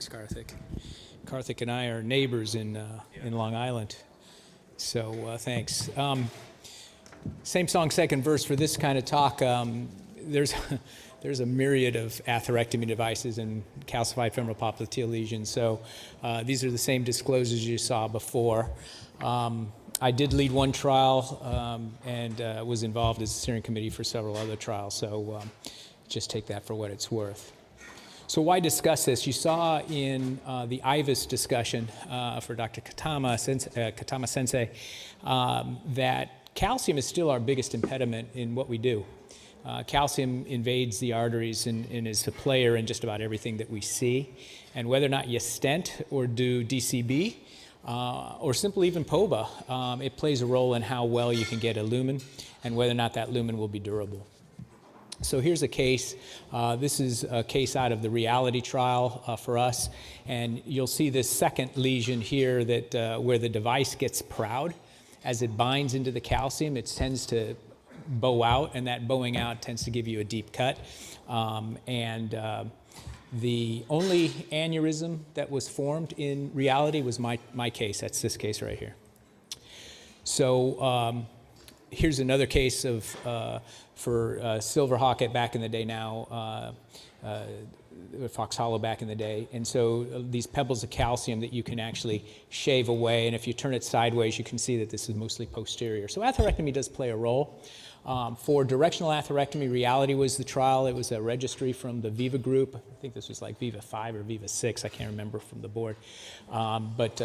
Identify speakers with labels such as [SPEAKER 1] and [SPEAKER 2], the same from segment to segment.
[SPEAKER 1] Thanks, Karthik. Karthik and I are neighbors in Long Island, so thanks. Same song, second verse for this kind of talk. There's a myriad of atherectomy devices and calcified femoral popliteal lesions, so these are the same disclosures you saw before. I did lead one trial and was involved as a steering committee for several other trials, so just take that for what it's worth. So why discuss this? You saw in the IVUS discussion for Dr. Katama Sensei that calcium is still our biggest impediment in what we do. Calcium invades the arteries and is a player in just about everything that we see. And whether or not you stent or do DCB or simply even POBA, it plays a role in how well you can get a lumen and whether or not that lumen will be durable. So here's a case. This is a case out of the reality trial for us, and you'll see this second lesion here that where the device gets proud. As it binds into the calcium, it tends to bow out, and that bowing out tends to give you a deep cut. The only aneurysm that was formed in reality was my case. That's this case right here. So here's another case of for Silverhawk back in the day now, Fox Hollow back in the day. And so these pebbles of calcium that you can actually shave away, and if you turn it sideways, you can see that this is mostly posterior. So atherectomy does play a role. For directional atherectomy, reality was the trial. It was a registry from the Viva group. I think this was like Viva 5 or Viva 6. I can't remember from the board. But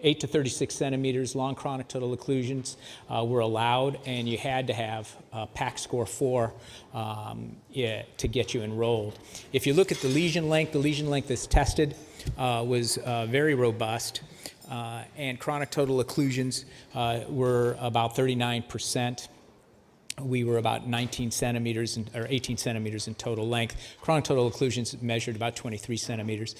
[SPEAKER 1] 8 to 36 centimeters, long chronic total occlusions were allowed, and you had to have PAC score 4 to get you enrolled. If you look at the lesion length that's tested was very robust, and chronic total occlusions were about 39%. We were about 19 centimeters or 18 centimeters in total length. Chronic total occlusions measured about 23 centimeters.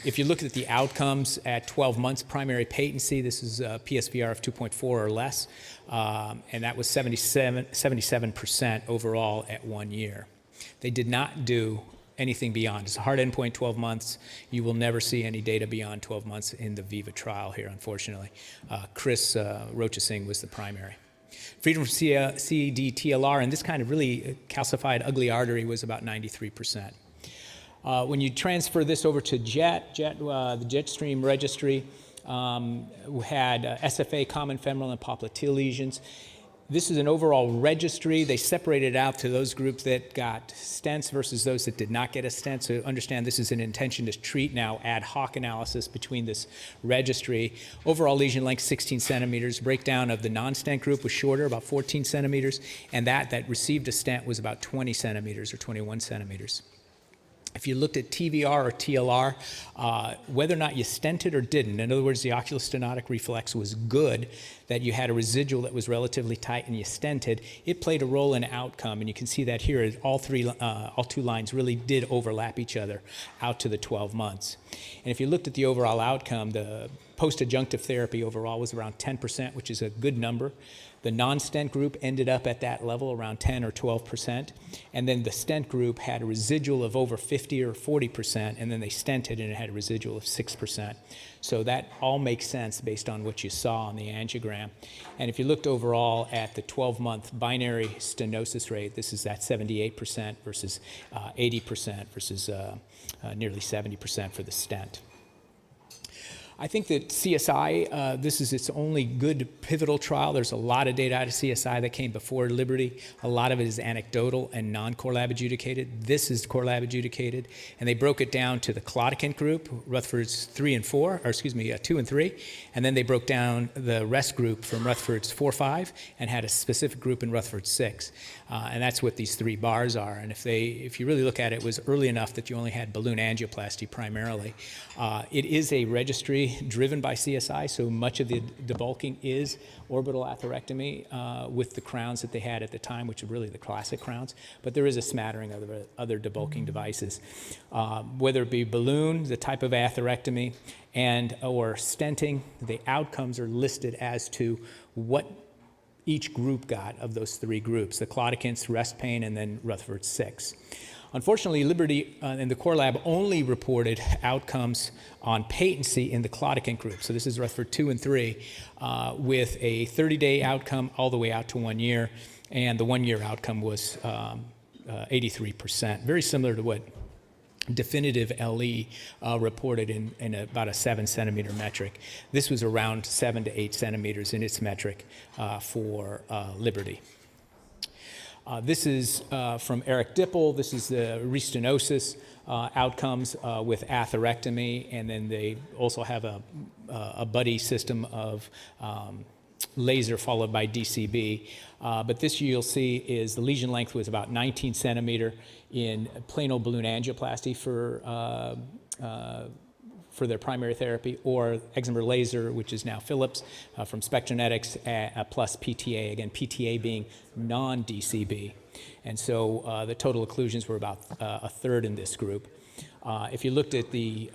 [SPEAKER 1] If you look at the outcomes at 12 months, primary patency, this is a PSVR of 2.4 or less, and that was 77% overall at 1 year. They did not do anything beyond. It's a hard endpoint, 12 months. You will never see any data beyond 12 months in the Viva trial here, unfortunately. Chris Rochasing was the primary. Freedom from CED-TLR, and this kind of really calcified ugly artery was about 93%. When you transfer this over to JET, the JetStream registry had SFA, common femoral and popliteal lesions. This is an overall registry. They separated out to those groups that got stents versus those that did not get a stent. So understand this is an intention to treat now ad hoc analysis between this registry. Overall lesion length 16 centimeters. Breakdown of the non-stent group was shorter, about 14 centimeters, and that received a stent was about 20 centimeters or 21 centimeters. If you looked at TVR or TLR, whether or not you stented or didn't, in other words, the oculostenotic reflex was good, that you had a residual that was relatively tight and you stented, it played a role in outcome. And you can see that here, all two lines really did overlap each other out to the 12 months. And if you looked at the overall outcome, the post-adjunctive therapy overall was around 10%, which is a good number. The non-stent group ended up at that level, around 10 or 12%. And then the stent group had a residual of over 50 or 40%, and then they stented and it had a residual of 6%. So that all makes sense based on what you saw on the angiogram. And if you looked overall at the 12-month binary stenosis rate, this is at 78% versus 80% versus nearly 70% for the stent. I think that CSI, this is its only good pivotal trial. There's a lot of data out of CSI that came before Liberty. A lot of it is anecdotal and non-core lab adjudicated. This is core lab adjudicated. And they broke it down to the Claudicant group, Rutherford's 2 and 3. And then they broke down the rest group from Rutherford's 4-5 and had a specific group in Rutherford 6. And that's what these 3 bars are. And if you really look at it, it was early enough that you only had balloon angioplasty primarily. It is a registry driven by CSI, so much of the debulking is orbital atherectomy with the crowns that they had at the time, which are really the classic crowns, but there is a smattering of other debulking devices. Whether it be balloon, the type of atherectomy, or stenting, the outcomes are listed as to what each group got of those 3 groups, the Claudicants, rest pain, and then Rutherford 6. Unfortunately, Liberty and the core lab only reported outcomes on patency in the claudicant group. So this is Rutherford 2 and 3, with a 30-day outcome all the way out to 1 year, and the 1-year outcome was 83%, very similar to what definitive LE reported in about a 7-centimeter metric. This was around 7 to 8 centimeters in its metric for Liberty. This is from Eric Dippel. This is the restenosis outcomes with atherectomy, and then they also have a buddy system of laser followed by DCB. But this you'll see is the lesion length was about 19 centimeter in plain balloon angioplasty for their primary therapy, or excimer laser, which is now Philips from Spectranetics, plus PTA, again, PTA being non-DCB. And so the total occlusions were about a third in this group. If you looked at the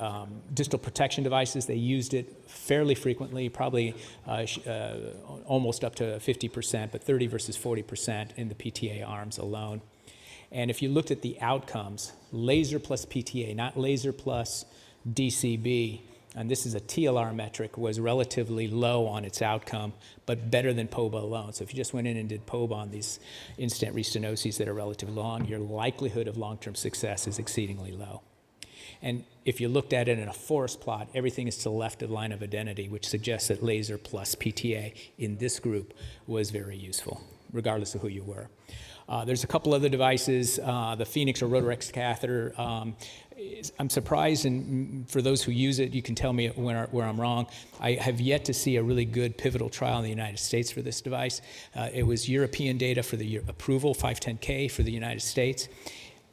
[SPEAKER 1] distal protection devices, they used it fairly frequently, probably almost up to 50%, but 30 versus 40% in the PTA arms alone. And if you looked at the outcomes, laser plus PTA, not laser plus DCB, and this is a TLR metric, was relatively low on its outcome, but better than POBA alone. So if you just went in and did POBA on these in-stent restenoses that are relatively long, your likelihood of long-term success is exceedingly low. And if you looked at it in a forest plot, everything is to the left of the line of identity, which suggests that laser plus PTA in this group was very useful, regardless of who you were. There's a couple other devices. The Phoenix or Rotarex catheter, I'm surprised, and for those who use it, you can tell me where I'm wrong. I have yet to see a really good pivotal trial in the United States for this device. It was European data for the approval, 510K for the United States.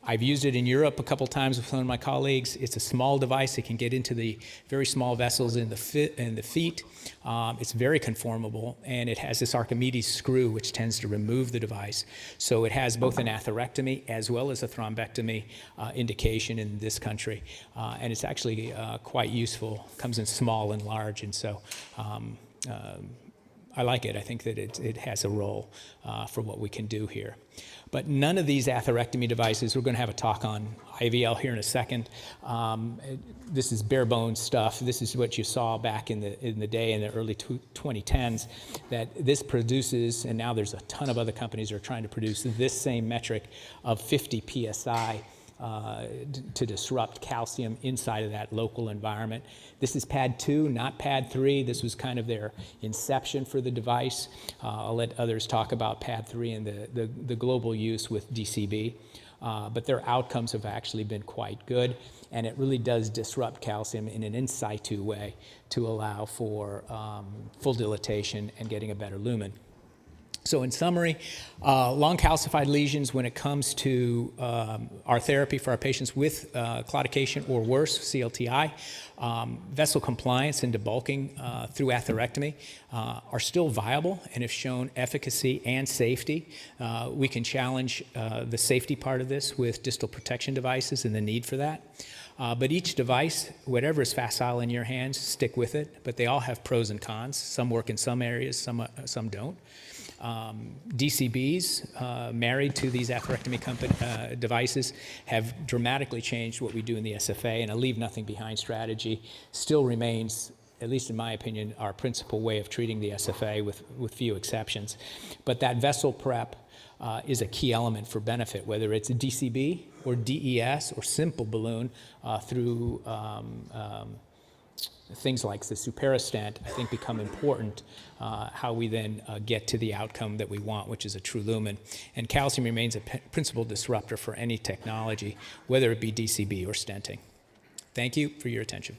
[SPEAKER 1] I've used it in Europe a couple times with some of my colleagues. It's a small device. It can get into the very small vessels in the feet. It's very conformable, and it has this Archimedes screw, which tends to remove the device. So it has both an atherectomy as well as a thrombectomy indication in this country. And it's actually quite useful. Comes in small and large, and so I like it. I think that it has a role for what we can do here. But none of these atherectomy devices, we're going to have a talk on IVL here in a second. This is bare bones stuff. This is what you saw back in the day in the early 2010s, that this produces, and now there's a ton of other companies that are trying to produce this same metric of 50 PSI to disrupt calcium inside of that local environment. This is pad 2, not pad 3. This was kind of their inception for the device. I'll let others talk about pad 3 and the global use with DCB. But their outcomes have actually been quite good, and it really does disrupt calcium in an in situ way to allow for full dilatation and getting a better lumen. So in summary, long calcified lesions, when it comes to our therapy for our patients with claudication or worse, CLTI, vessel compliance and debulking through atherectomy are still viable and have shown efficacy and safety. We can challenge the safety part of this with distal protection devices and the need for that. But each device, whatever is facile in your hands, stick with it. But they all have pros and cons. Some work in some areas, some don't. DCBs married to these atherectomy devices have dramatically changed what we do in the SFA, and a leave nothing behind strategy still remains, at least in my opinion, our principal way of treating the SFA with few exceptions. But that vessel prep is a key element for benefit, whether it's a DCB or DES or simple balloon through things like the Supera stent, I think, become important, how we then get to the outcome that we want, which is a true lumen. And calcium remains a principal disruptor for any technology, whether it be DCB or stenting. Thank you for your attention.